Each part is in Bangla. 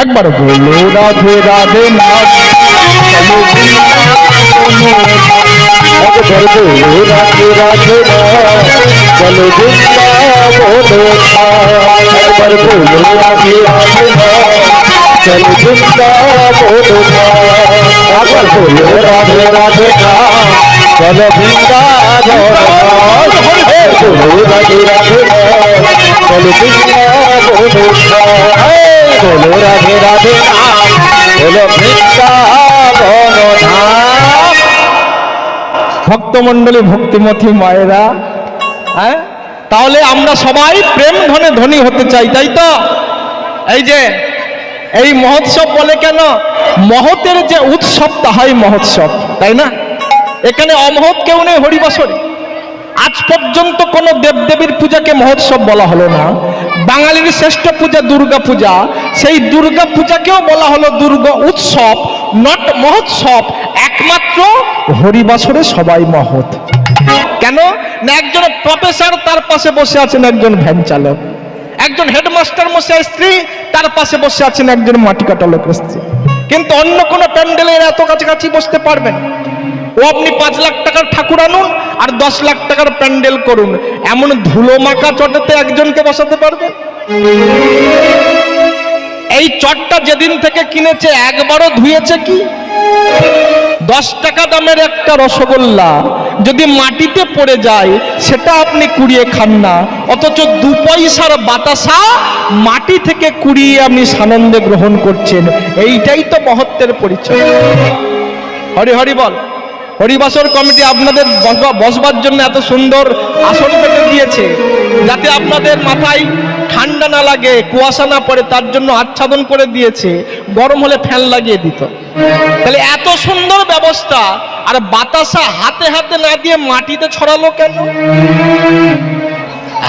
একবার বলো রাধে রাধে নাম, একবার বলো রাধে রাধে নাম, চলো বৃন্দাবন ধাম। একবার বলো রাধে রাধে নাম, চলো বৃন্দাবন ধাম। একবার বলো রাধে রাধে নাম, চলো বৃন্দাবন ধাম। বলো রাধে রাধে নাম, চলো বৃন্দাবন ধাম। বলো রাধে রাধে নাম, চলো বৃন্দাবন ধাম। ভক্তমণ্ডলী, ভক্তিমতী মায়েরা, হ্যাঁ, তাহলে আমরা সবাই প্রেম ধনে ধনী হতে চাই, তাই তো? এই যে এই মহোৎসব বলে কেন? মহতের যে উৎসব তাহাই মহোৎসব, তাই না? এখানে অমহৎ কেউ নেই হরিবাসরে। আজ পর্যন্ত কোন দেবদেবীর পূজাকে মহোৎসব বলা হলো না। বাঙালির শ্রেষ্ঠ পূজা দুর্গা পূজা, সেই দুর্গা পূজাকেও বলা হলো দুর্গা উৎসব, নট মহোৎসব। একমাত্র হরিবাসরে সবাই মহৎ। কেন না? একজন প্রফেসর, তার পাশে বসে আছেন একজন ভ্যান চালক। একজন হেডমাস্টার মশাই স্ত্রী, তার পাশে বসে আছেন একজন মাটি কাটা লোকের স্ত্রী। কিন্তু অন্য কোন প্যান্ডেলের এত কাছাকাছি বসতে পারবেন? ও আপনি 5 লাখ টাকার ঠাকুর আনুন আর 10 লাখ টাকার প্যান্ডেল করুন, এমন ধুলো মাখা চটেতে একজনকে বসাতে পারবেন? এই চটটা যেদিন থেকে কিনেছে একবারও ধুয়েছে কি? 10 টাকা দামের একটা রসগোল্লা যদি মাটিতে পড়ে যায় সেটা আপনি কুড়িয়ে খান না, অথচ 2 পয়সার বাতাসা মাটি থেকে কুড়িয়ে আপনি সানন্দে গ্রহণ করছেন। এইটাই তো মহত্বের পরিচয়। হরি হরি বল। হরিবাসর কমিটি আপনাদের বসবার জন্য এত সুন্দর আসন পেতে দিয়েছে, যাতে আপনাদের মাথায় ঠান্ডা না লাগে, কুয়াশা না পড়ে, তার জন্য আচ্ছাদন করে দিয়েছে। গরম হলে ফ্যান লাগিয়ে দিত। তাহলে এত সুন্দর ব্যবস্থা, আর বাতাসা হাতে হাতে না দিয়ে মাটিতে ছড়ালো কেন?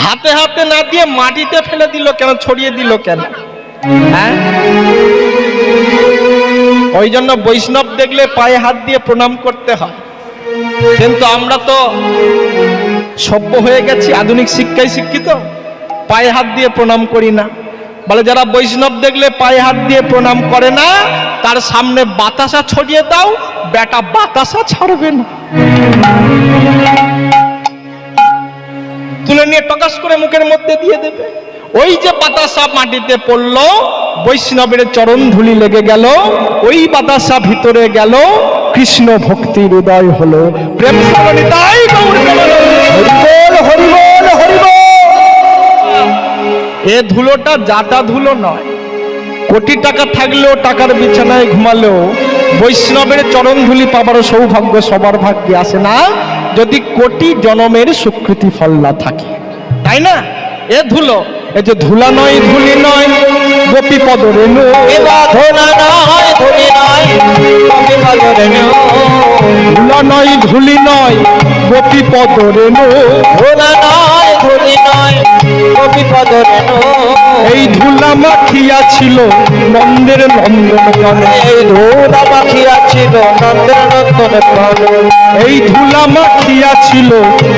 হাতে হাতে না দিয়ে মাটিতে ফেলে দিল কেন? ছড়িয়ে দিল কেন? হ্যাঁ, ওই জন্য বৈষ্ণব দেখলে পায়ে হাত দিয়ে প্রণাম করতে হয়। কিন্তু আমরা তো সভ্য হয়ে গেছি, আধুনিক শিক্ষায় শিক্ষিত, পায়ে হাত দিয়ে প্রণাম করি না। বলে যারা বৈষ্ণব দেখলে পায়ে হাত দিয়ে প্রণাম করে না, তার সামনে বাতাসা ছড়িয়ে দাও, বেটা বাতাসা ছাড়বে না। তুলে নিয়ে টকাস করে মুখের মধ্যে দিয়ে দেবে। ওই যে বাতাসা মাটিতে পড়লো, বৈষ্ণবের চরণ ধুলি লেগে গেল, ওই বাতাসা ভিতরে গেল, কৃষ্ণ ভক্তির উদয় হলো। প্রেম তাই হরিবল হরিবল হরিবল। এ ধুলোটা জাটা ধুলো নয়। কোটি টাকা থাকলেও, টাকার বিছানায় ঘুমালেও বৈষ্ণবের চরণ ধুলি পাবার সৌভাগ্য সবার ভাগ্যে আসে না, যদি কোটি জনমের স্বীকৃতি ফল না থাকে, তাই না? এ ধুলো, এই যে ধুলা নয় ধুলি নয় গোপী পদ রেণু, ধুলা নয় ধুলি নয় গোপী পদ রেণু, ধুলা নয় ধুলি নয় গোপী পদ রেণু, ধুলা নয় ধুলি নয় গোপী পদ রেণু। এই ধুলা মাখিয়া ছিল নন্দের নন্দন কানন, এই ধুলা মাখিয়া ছিল নন্দের নন্দন কানন, এই ধুলা মাখিয়া ছিল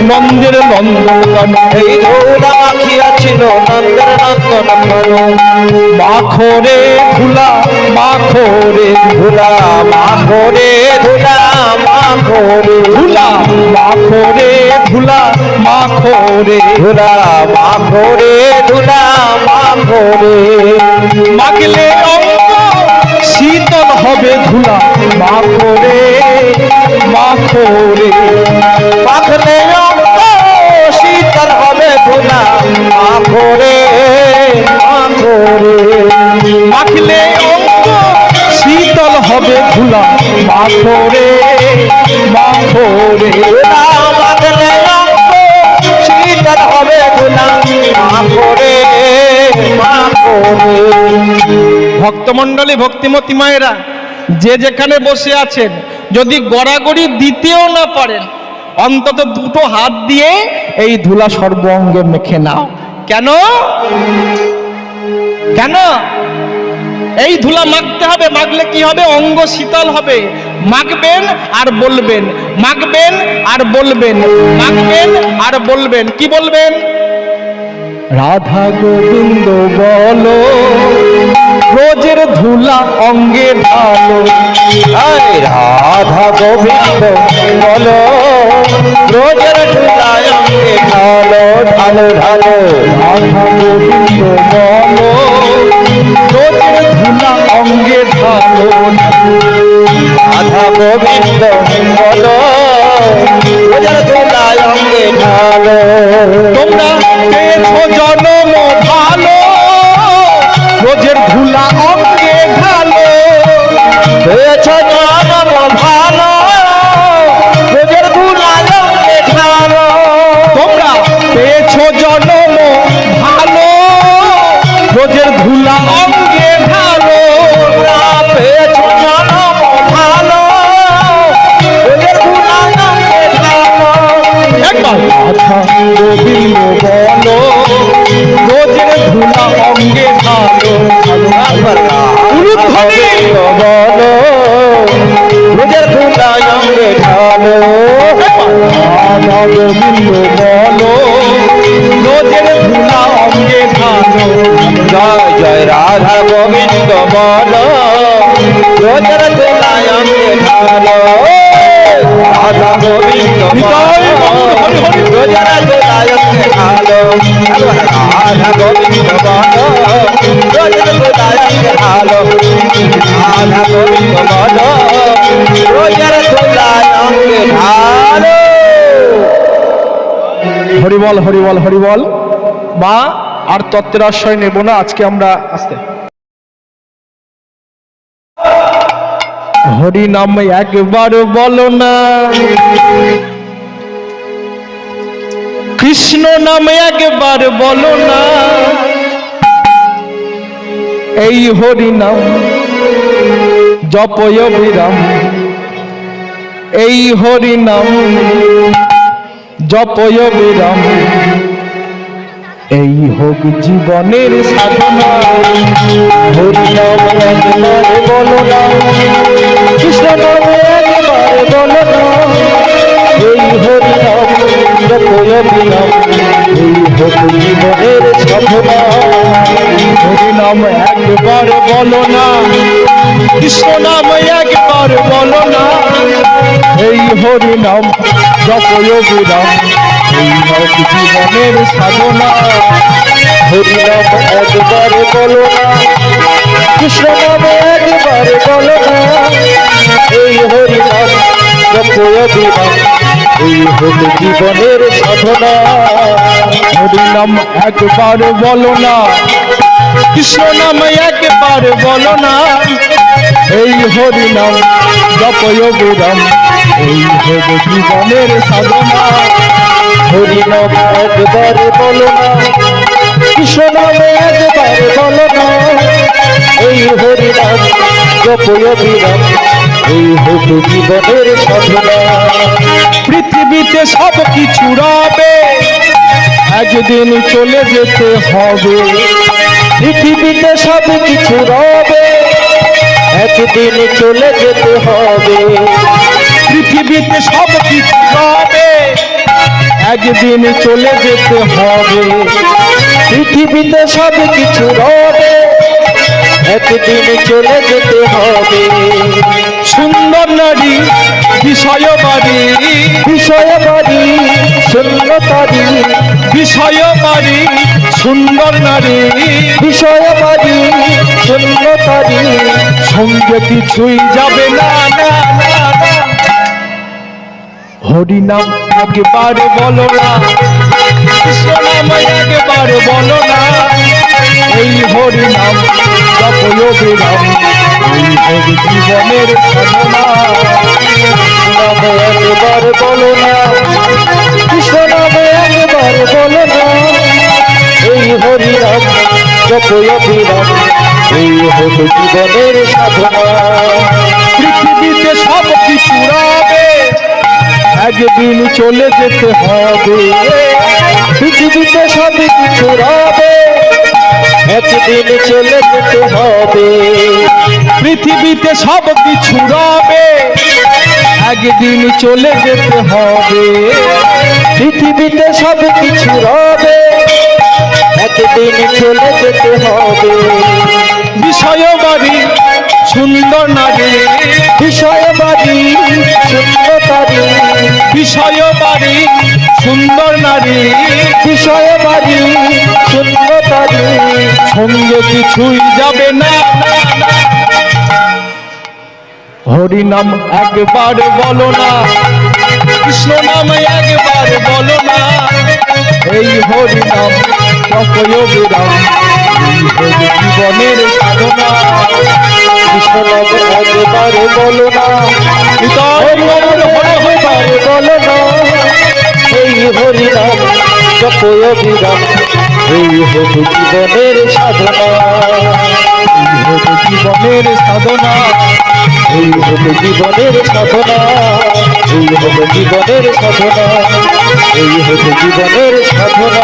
নন্দের নন্দন কানন, এই ধুলা মাখিয়া ছিল নন্দের নন্দন কানন। মাখরে ধুলা মাখরে ধুলা মাখরে ধুলা মাখরে ধুলা মাখরে ধুলা মাখরে ধুলা মাখরে ধুলা মাখরে। মাখলে অঙ্গ শীতল হবে ধুলা মাখরে মাখরে, মাখলে অঙ্গ শীতল হবে ধুলা মাখরে মাখরে, মাখলে অঙ্গ শীতল হবে ধুলা মাখরে মাখরে, মাখলে অঙ্গ শীতল হবে ধুলা মাখরে মাখরে। ভক্তমণ্ডলী, ভক্তিমতী মায়েরা, যে যেখানে বসে আছেন, যদি গড়াগড়ি দিতেও না পারেন, অন্তত 2টো হাত দিয়ে এই ধুলা সর্ব অঙ্গে মেখে নাও। কেন? কেন এই ধুলা মাখতে হবে? মাখলে কি হবে? অঙ্গ শীতল হবে। মাখবেন আর বলবেন, মাখবেন আর বলবেন, মাখবেন আর বলবেন। কি বলবেন? রাধা গোবিন্দ বলো, রোজের ধুলা অঙ্গে ঢালো। রাধা গোবিন্দ বলো রোজের ধুলা অঙ্গে ঢালো ঢালো ঢালো। রাধা গোবিন্দ বলো রোজের ধুলা অঙ্গে ঢালো। রাধা গোবিন্দ বলো রোজের ধুলা অঙ্গে ঢালো। তোমরা পেয়েছো জন্ম ভালো রোজের ধুলা অঙ্গে ঢালো। পেয়েছো জন্ম ভালো রোজের ধুলা অঙ্গে ঢালো। তোমরা পেয়েছো জন্ম ভালো রোজের ধুলা অঙ্গে ঢালো। পেয়েছো জন্ম ভালো রোজের ধুলা অঙ্গে ঢালো। একবার রাধা গোবিন্দ বলো রোজের ধুলা অঙ্গে ঢালো। উলুধ্বনি বলো রোজের ধুলা অঙ্গে ঢালো। রাধা গোবিন্দ বলো রোজের ধুলা অঙ্গে ঢালো। জয় জয় রাধা গোবিন্দ বলো রোজের ধুলা অঙ্গে ঢালো। রাধা গোবিন্দ রোজের ধুলা অঙ্গে ঢালো। রাধা গোবিন্দ বলো রোজের ধুলা অঙ্গে ঢালো। রাধা গোবিন্দ বলো রোজের ধুলা অঙ্গে ঢালো। হরিবল হরিবল হরিবল। মা আর তত্ত্বের আশ্রয় নেব না, আজকে আমরা আসতে হরি নাম একবার বলো না, কৃষ্ণ নাম একবার বলো না। এই হরি নাম জপয় বিরাম, এই হরি নাম জপয় বিরাম। এই হোক জীবনের সাধনা। হরি নাম একবার বলো না, কৃষ্ণ নাম একবার বলো না। এই হরি নাম জপয় বিরাম, এই হোক জীবনের সাধনা। হরি নাম একবার বলো না, কৃষ্ণ নাম একবার বলো না। এই হরি নাম জপয় বিরাম, এই হোক জীবনের সাধনা। হরি নাম একবার বলো না, কৃষ্ণ নাম একবার বলো না। এই হরি নাম জপয় বিরাম, এই হোক জীবনের সাধনা। হরি নাম একবার বলো না, কৃষ্ণ নাম একবার বলো না। এই হরি নাম জপয় বিরাম, এই হোক জীবনের সাধনা। হরি নাম একবার বলো না, কৃষ্ণ নাম একবার বলো না। এই হরি নাম জপয় বিরাম, এই হোক জীবনের সাধনা। পৃথিবীতে সব কিছু রবে, একদিন চলে যেতে হবে। পৃথিবীতে সব কিছু রবে, একদিন চলে যেতে হবে। পৃথিবীতে সব কিছু রবে, একদিন চলে যেতে হবে। পৃথিবীতে সব কিছু রবে, একদিন চলে যেতে হবে। সুন্দর নারী বিষয় বাড়ি, বিষয় বাড়ি শূন্যতারি, বিষয় বাড়ি সুন্দর নারী, বিষয় বাড়ি শূন্যতারি। সঙ্গে কিছুই যাবে না না না না। হরি নাম একবার বলো না, কৃষ্ণ নাম একবার বলো না। এই হরি নাম জপয় বিরাম, এই হোক জীবনের সাধনা। নাম একবার বলো না, কৃষ্ণ নাম একবার বলো না। এই হরি নাম জপয় বিরাম, এই হোক জীবনের সাধনা। পৃথিবীতে সব কিছু রবে, একদিন চলে যেতে হবে। পৃথিবীতে সব কিছু রবে, একদিন চলে যেতে হবে। পৃথিবীতে সব কিছু রবে, একদিন চলে যেতে হবে। পৃথিবীতে সব কিছু রবে, একদিন চলে যেতে হবে। বিষয় বাড়ি সুন্দর নারী, বিষয় বাড়ি সুন্দরী, বিষয় বাড়ি সুন্দর নারী, বিষয় বাড়ি সুন্দরী, সঙ্গে কিছুই যাবে না। হরি নাম একবার বলো না, কৃষ্ণ নাম একবার বলো না, এই হরি নাম জপয় বিরাম, এই হরি জীবনের সাধনা। কৃষ্ণ নাম একবার বলো না, হরি নাম একবার বলো না, এই হরি নাম জপয় বিরাম, এই হরি জীবনের সাধনা, এই হরি জীবনের সাধনা, এই হরি জীবনের সাধনা, এই হরি জীবনের সাধনা, এই হরি জীবনের সাধনা।